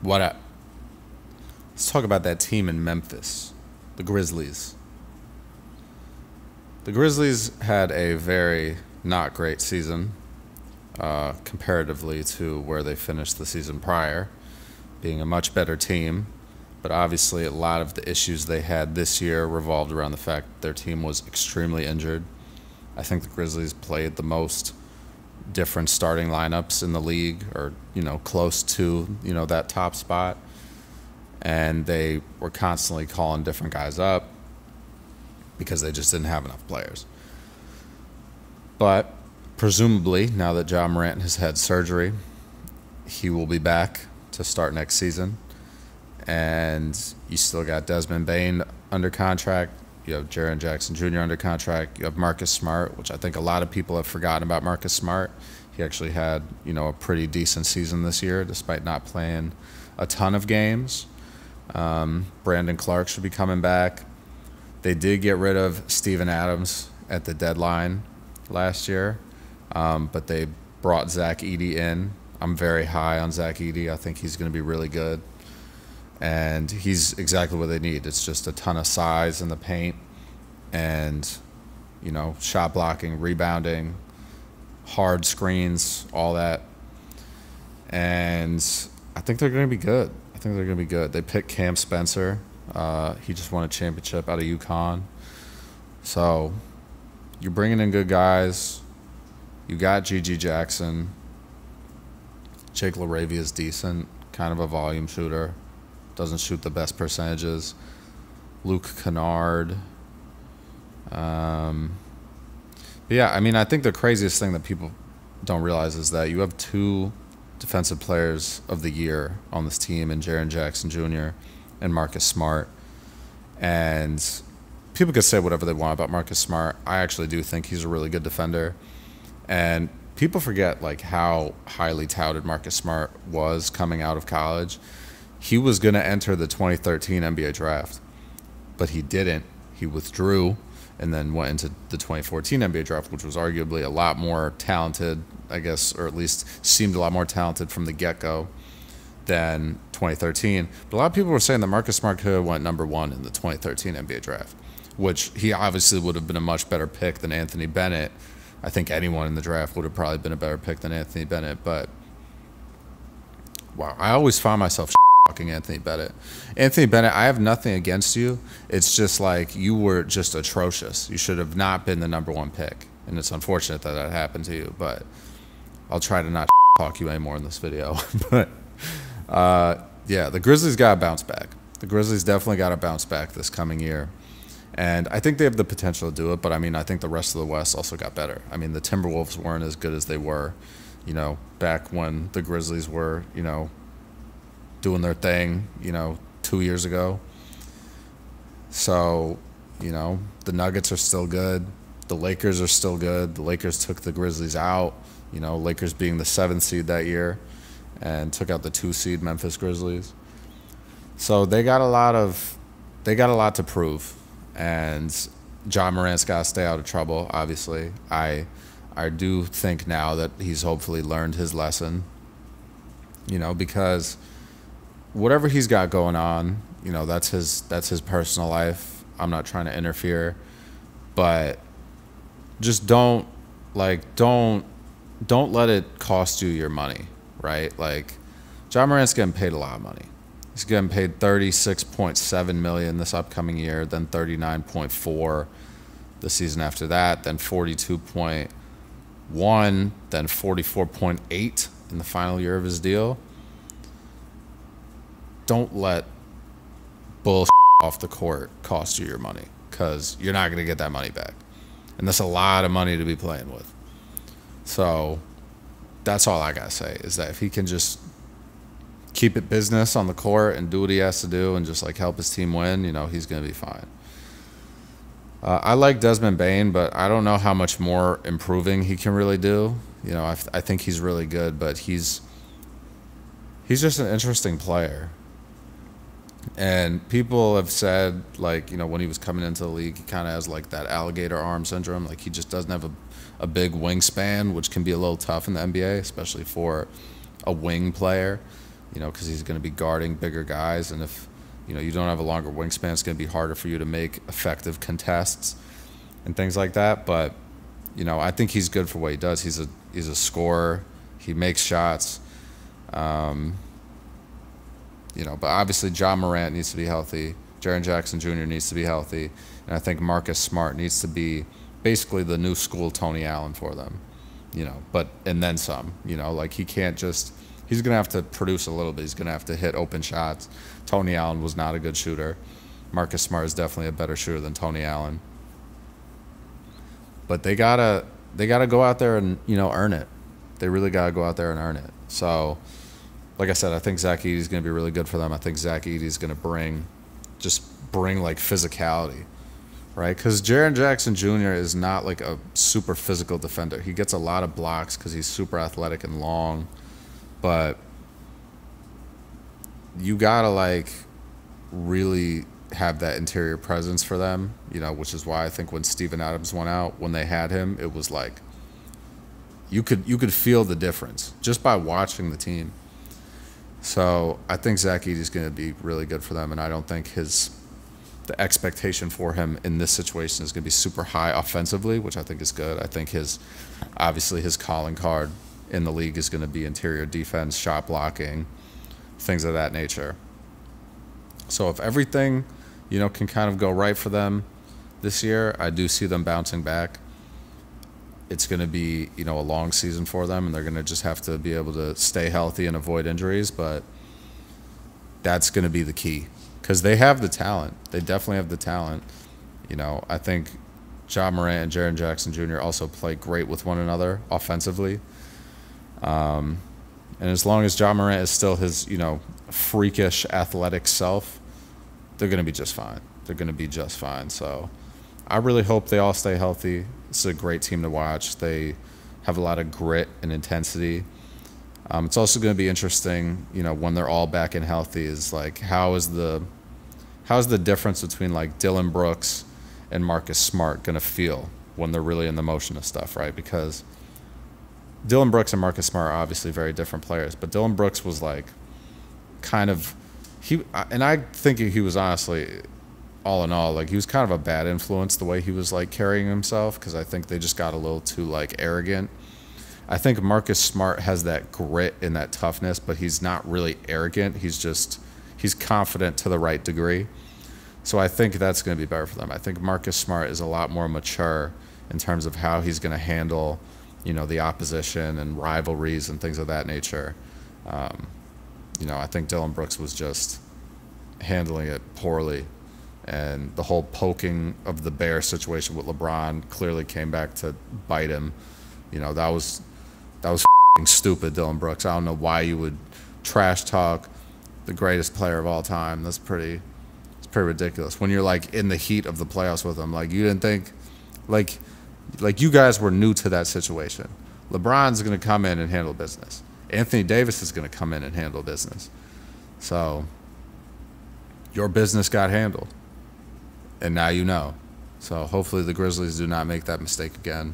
What up? Let's talk about that team in Memphis, the Grizzlies. The Grizzlies had a very not great season comparatively to where they finished the season prior, being a much better team. But obviously, a lot of the issues they had this year revolved around the fact that their team was extremely injured. I think the Grizzlies played the most different starting lineups in the league, or close to that top spot, and they were constantly calling different guys up because they just didn't have enough players. But presumably, now that Ja Morant has had surgery, he will be back to start next season. And you still got Desmond Bane under contract. You have Jaren Jackson Jr. under contract. You have Marcus Smart, which I think a lot of people have forgotten about Marcus Smart. He actually had, a pretty decent season this year, despite not playing a ton of games. Brandon Clark should be coming back. They did get rid of Steven Adams at the deadline last year, but they brought Zach Edey in. I'm very high on Zach Edey. I think he's going to be really good. And he's exactly what they need. It's just a ton of size in the paint and, shot blocking, rebounding, hard screens, all that. And I think they're going to be good. They picked Cam Spencer. He just won a championship out of UConn. So you're bringing in good guys. You got G.G. Jackson. Jake LaRavia is decent, kind of a volume shooter. Doesn't shoot the best percentages. Luke Kennard. But yeah, I think the craziest thing that people don't realize is that you have two defensive players of the year on this team in Jaren Jackson Jr. and Marcus Smart. And people could say whatever they want about Marcus Smart. I actually do think he's a really good defender. And people forget how highly touted Marcus Smart was coming out of college. He was going to enter the 2013 NBA draft, but he didn't. He withdrew and then went into the 2014 NBA draft, which was arguably a lot more talented, I guess, or at least seemed a lot more talented from the get-go than 2013. But a lot of people were saying that Marcus Smart could have went number 1 in the 2013 NBA draft, which he obviously would have been a much better pick than Anthony Bennett. I think anyone in the draft would have probably been a better pick than Anthony Bennett. But, wow, I always find myself fucking Anthony Bennett. Anthony Bennett, I have nothing against you. It's just you were just atrocious. You should have not been the number 1 pick. And it's unfortunate that that happened to you. But I'll try to not talk you anymore in this video. But, yeah, the Grizzlies got to bounce back. The Grizzlies definitely got to bounce back this coming year. And I think they have the potential to do it. But, I think the rest of the West also got better. The Timberwolves weren't as good as they were, back when the Grizzlies were, doing their thing, 2 years ago. So, the Nuggets are still good. The Lakers are still good. The Lakers took the Grizzlies out, Lakers being the 7th seed that year and took out the 2 seed Memphis Grizzlies. So they got a lot to prove. And Ja Morant's got to stay out of trouble, obviously. I do think now that he's hopefully learned his lesson, because whatever he's got going on, that's his personal life. I'm not trying to interfere, but just don't let it cost you your money, right? Ja Morant's getting paid a lot of money. He's getting paid $36.7 million this upcoming year, then $39.4 the season after that, then $42.1, then $44.8 in the final year of his deal. Don't let bullshit off the court cost you your money, because you're not going to get that money back. And that's a lot of money to be playing with. So that's all I got to say, is that if he can just keep it business on the court and do what he has to do and just help his team win, he's going to be fine. I like Desmond Bane, but I don't know how much more improving he can really do. I think he's really good, but he's just an interesting player. And people have said, when he was coming into the league, he kind of has that alligator arm syndrome. He just doesn't have a big wingspan, which can be a little tough in the NBA, especially for a wing player. because he's going to be guarding bigger guys, and if you don't have a longer wingspan, it's going to be harder for you to make effective contests and things like that. But I think he's good for what he does. He's a scorer. He makes shots. But obviously Ja Morant needs to be healthy. Jaren Jackson Jr. needs to be healthy, and I think Marcus Smart needs to be basically the new school Tony Allen for them. And then some. Like he can't just. He's going to have to produce a little bit. He's going to have to hit open shots. Tony Allen was not a good shooter. Marcus Smart is definitely a better shooter than Tony Allen. But they gotta go out there and earn it. They really gotta go out there and earn it. So, like I said, I think Zach Edey's going to be really good for them. I think Zach Edey's going to bring like physicality, right? Because Jaren Jackson Jr. is not like a super physical defender. He gets a lot of blocks because he's super athletic and long. But you gotta like really have that interior presence for them, which is why I think when Steven Adams went out, when they had him, it was like you could feel the difference just by watching the team. So I think Zach Edey's going to be really good for them, and I don't think the expectation for him in this situation is going to be super high offensively, which I think is good. I think obviously his calling card in the league is going to be interior defense, shot blocking, things of that nature. So if everything, can kind of go right for them this year, I do see them bouncing back. It's going to be, a long season for them, and they're going to just have to be able to stay healthy and avoid injuries, but that's going to be the key because they have the talent. They definitely have the talent. I think Ja Morant and Jaren Jackson Jr. also play great with one another offensively. And as long as Ja Morant is still his, freakish athletic self, they're going to be just fine. They're going to be just fine. So I really hope they all stay healthy. It's a great team to watch. They have a lot of grit and intensity. It's also going to be interesting, when they're all back and healthy, is like how's the difference between like Dillon Brooks and Marcus Smart going to feel when they're really in the motion of stuff, right? Because Dillon Brooks and Marcus Smart are obviously very different players, but Dillon Brooks was like I think he was honestly, all in all, like he was kind of a bad influence the way he was like carrying himself, because I think they just got a little too like arrogant. I think Marcus Smart has that grit and that toughness, but he's not really arrogant. He's confident to the right degree. So I think that's going to be better for them. I think Marcus Smart is a lot more mature in terms of how he's going to handle the opposition and rivalries and things of that nature. I think Dillon Brooks was just handling it poorly, and the whole poking of the bear situation with LeBron clearly came back to bite him. That was f***ing stupid, Dillon Brooks. I don't know why you would trash talk the greatest player of all time. It's pretty ridiculous when you're like in the heat of the playoffs with him. Like you didn't think, like you guys were new to that situation. LeBron's going to come in and handle business. Anthony Davis is going to come in and handle business. So your business got handled, and now you know. So hopefully the Grizzlies do not make that mistake again.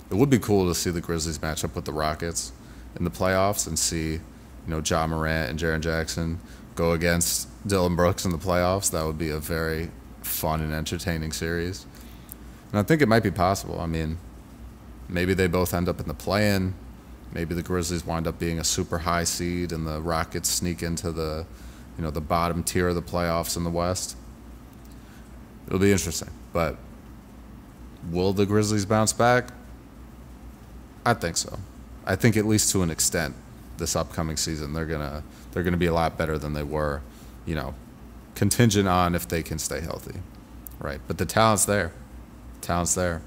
It would be cool to see the Grizzlies match up with the Rockets in the playoffs and see, Ja Morant and Jaren Jackson go against Dillon Brooks in the playoffs. That would be a very fun and entertaining series. And I think it might be possible. I mean, maybe they both end up in the play-in. Maybe the Grizzlies wind up being a super high seed and the Rockets sneak into the, the bottom tier of the playoffs in the West. It'll be interesting. But will the Grizzlies bounce back? I think so. I think at least to an extent this upcoming season they're gonna be a lot better than they were, contingent on if they can stay healthy. Right. But the talent's there. Talent's there.